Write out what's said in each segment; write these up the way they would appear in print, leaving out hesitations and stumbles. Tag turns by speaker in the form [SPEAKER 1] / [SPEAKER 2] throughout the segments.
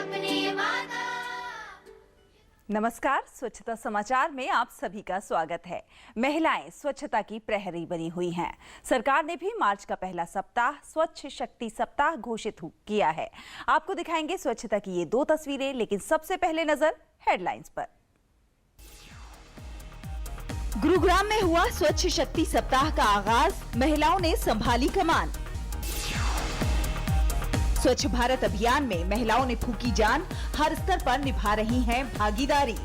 [SPEAKER 1] अपने वादा।
[SPEAKER 2] नमस्कार, स्वच्छता समाचार में आप सभी का स्वागत है। महिलाएं स्वच्छता की प्रहरी बनी हुई हैं। सरकार ने भी मार्च का पहला सप्ताह स्वच्छ शक्ति सप्ताह घोषित किया है। आपको दिखाएंगे स्वच्छता की ये दो तस्वीरें, लेकिन सबसे पहले नजर हेडलाइंस पर। गुरुग्राम में हुआ स्वच्छ शक्ति सप्ताह का आगाज, महिलाओं ने संभाली कमान। स्वच्छ भारत अभियान में महिलाओं ने फूकी जान, हर स्तर पर निभा रही हैं भागीदारी।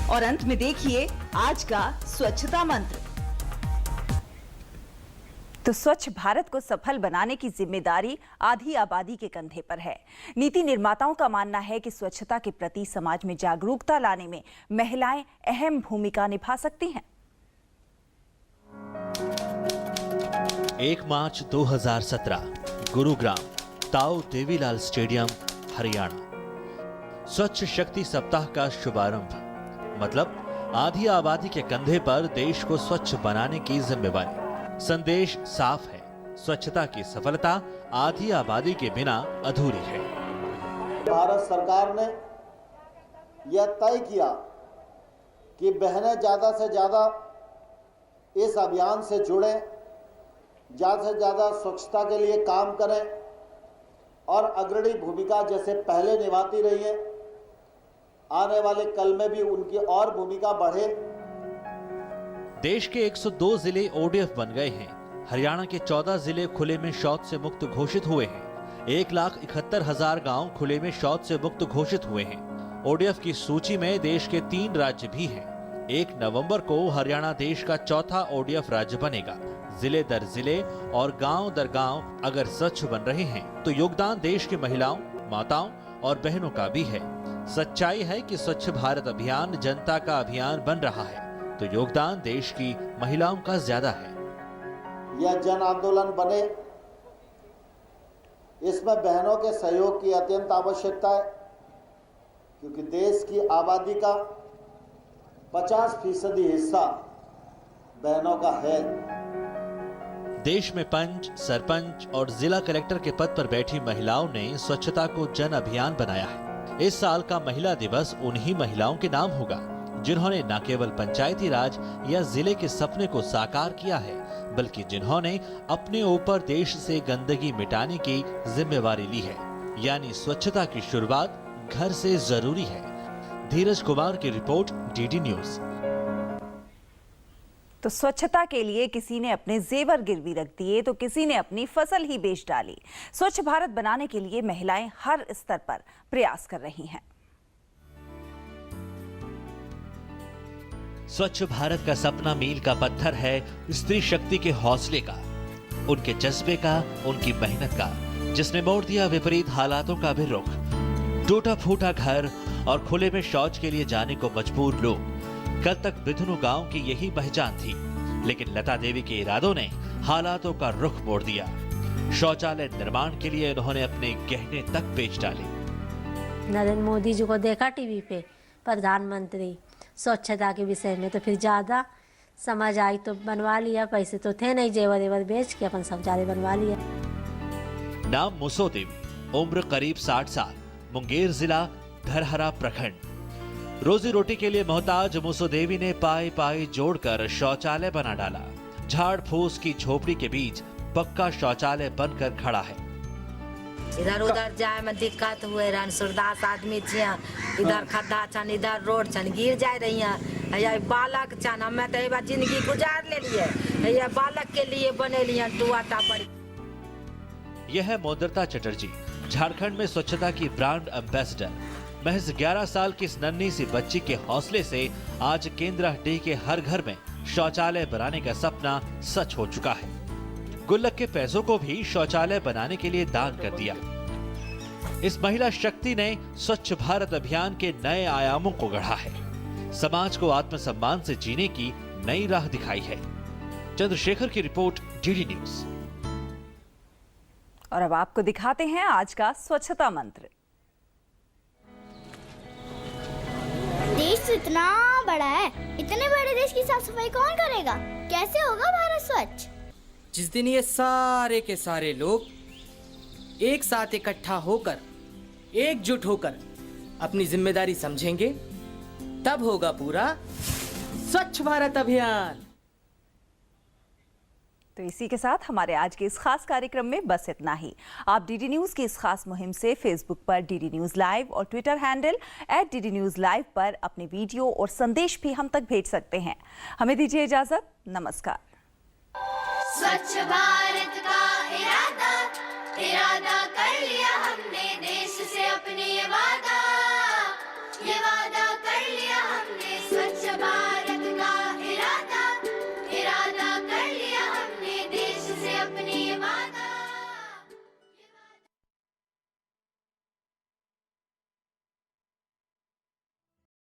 [SPEAKER 2] और अंत में देखिए आज का स्वच्छता मंत्र। तो स्वच्छ भारत को सफल बनाने की जिम्मेदारी आधी आबादी के कंधे पर है। नीति निर्माताओं का मानना है कि स्वच्छता के प्रति समाज में जागरूकता लाने में महिलाएं अहम भूमिका निभा सकती हैं।
[SPEAKER 3] 1 मार्च 2017 गुरुग्राम, ताऊ देवीलाल स्टेडियम, हरियाणा। स्वच्छ शक्ति सप्ताह का शुभारंभ, मतलब आधी आबादी के कंधे पर देश को स्वच्छ बनाने की जिम्मेवारी। संदेश साफ है, स्वच्छता की सफलता आधी आबादी के बिना अधूरी है।
[SPEAKER 4] भारत सरकार ने यह तय किया कि बहनें ज्यादा से ज्यादा इस अभियान से जुड़े, ज्यादा से ज्यादा स्वच्छता के लिए काम करें और अग्रणी भूमिका जैसे पहले निभाती रही है, आने वाले कल में भी उनकी और भूमिका बढ़े।
[SPEAKER 3] देश के 102 जिले ओडीएफ बन गए हैं। हरियाणा के 14 जिले खुले में शौच से मुक्त घोषित हुए हैं। 1,71,000 गांव खुले में शौच से मुक्त घोषित हुए हैं। ओडीएफ की सूची में देश के 3 राज्य भी हैं। 1 नवंबर को हरियाणा देश का चौथा ओडीएफ राज्य बनेगा। जिले दर जिले और गांव दर गांव अगर स्वच्छ बन रहे हैं तो योगदान देश की महिलाओं, माताओं और बहनों का भी है। सच्चाई है कि स्वच्छ भारत अभियान जनता का अभियान बन रहा है तो योगदान देश की महिलाओं का ज्यादा है।
[SPEAKER 4] यह जन आंदोलन बने, इसमें बहनों के सहयोग की अत्यंत आवश्यकता है, क्योंकि देश की आबादी का 50% हिस्सा बहनों का है।
[SPEAKER 3] देश में पंच, सरपंच और जिला कलेक्टर के पद पर बैठी महिलाओं ने स्वच्छता को जन अभियान बनाया है। इस साल का महिला दिवस उन्हीं महिलाओं के नाम होगा जिन्होंने न केवल पंचायती राज या जिले के सपने को साकार किया है, बल्कि जिन्होंने अपने ऊपर देश से गंदगी मिटाने की जिम्मेवारी ली है। यानी स्वच्छता की शुरुआत घर से जरूरी है। धीरज कुमार की रिपोर्ट, डीडी न्यूज।
[SPEAKER 2] तो स्वच्छता के लिए किसी ने अपने जेवर गिरवी रख दिए तो किसी ने अपनी फसल ही बेच डाली। स्वच्छ भारत बनाने के लिए महिलाएं हर स्तर पर प्रयास कर रही हैं।
[SPEAKER 3] स्वच्छ भारत का सपना मील का पत्थर है स्त्री शक्ति के हौसले का, उनके जज्बे का, उनकी मेहनत का, जिसने मोड़ दिया विपरीत हालातों का भी रुख। टूटा फूटा घर और खुले में शौच के लिए जाने को मजबूर लोग। कल तक बिधुनु गांव की यही पहचान थी, लेकिन लता देवी के इरादों ने हालातों का रुख मोड़ दिया। शौचालय निर्माण के लिए उन्होंने अपने गहने तक बेच डाले।
[SPEAKER 5] नरेंद्र मोदी जी को देखा टीवी पे प्रधानमंत्री स्वच्छता के विषय में, तो फिर ज्यादा समझ आई तो बनवा लिया। पैसे तो थे नहीं, जेवर वेवर बेच के अपन शौचालय बनवा लिया।
[SPEAKER 3] नाम मुसो देवी, उम्र करीब 60 साल, मुंगेर जिला, धरहरा प्रखंड। रोजी रोटी के लिए मोहताज मुसो देवी ने पाई पाई जोड़कर शौचालय बना डाला। झाड़ फूस की झोपड़ी के बीच पक्का शौचालय बनकर खड़ा है।
[SPEAKER 6] इधर उधर जाए में दिक्कत हुए रहन, सुरदास आदमी छिया, इधर खड्डा छन, इधर रोड छन, गिर जाए रही है। बालक छन, हमें तो जिंदगी गुजार ले लिए, बालक के लिए बने लिए टुआटा पड़ी।
[SPEAKER 3] यह है मोदरता चटर्जी, झारखंड में स्वच्छता की ब्रांड एम्बेसडर। महज 11 साल की इस नन्ही सी बच्ची के हौसले से आज केंद्राहट्टी के हर घर में शौचालय बनाने का सपना सच हो चुका है। गुल्लक के पैसों को भी शौचालय बनाने के लिए दान कर दिया। इस महिला शक्ति ने स्वच्छ भारत अभियान के नए आयामों को गढ़ा है। समाज को आत्मसम्मान से जीने की नई राह दिखाई है। चंद्रशेखर की रिपोर्ट, डीडी न्यूज।
[SPEAKER 2] और अब आपको दिखाते हैं आज का स्वच्छता मंत्र।
[SPEAKER 1] देश तो इतना बड़ा है, इतने बड़े देश की साफ सफाई कौन करेगा? कैसे होगा भारत स्वच्छ?
[SPEAKER 7] जिस दिन ये सारे के सारे लोग एक साथ इकट्ठा होकर, एकजुट होकर अपनी जिम्मेदारी समझेंगे, तब होगा पूरा स्वच्छ भारत अभियान।
[SPEAKER 2] तो इसी के साथ हमारे आज के इस खास कार्यक्रम में बस इतना ही। आप डीडी न्यूज की इस खास मुहिम से फेसबुक पर डीडी न्यूज लाइव और Twitter handle @DD News Live पर अपने वीडियो और संदेश भी हम तक भेज सकते हैं। हमें दीजिए इजाजत। नमस्कार।
[SPEAKER 8] स्वच्छ भारत का इरादा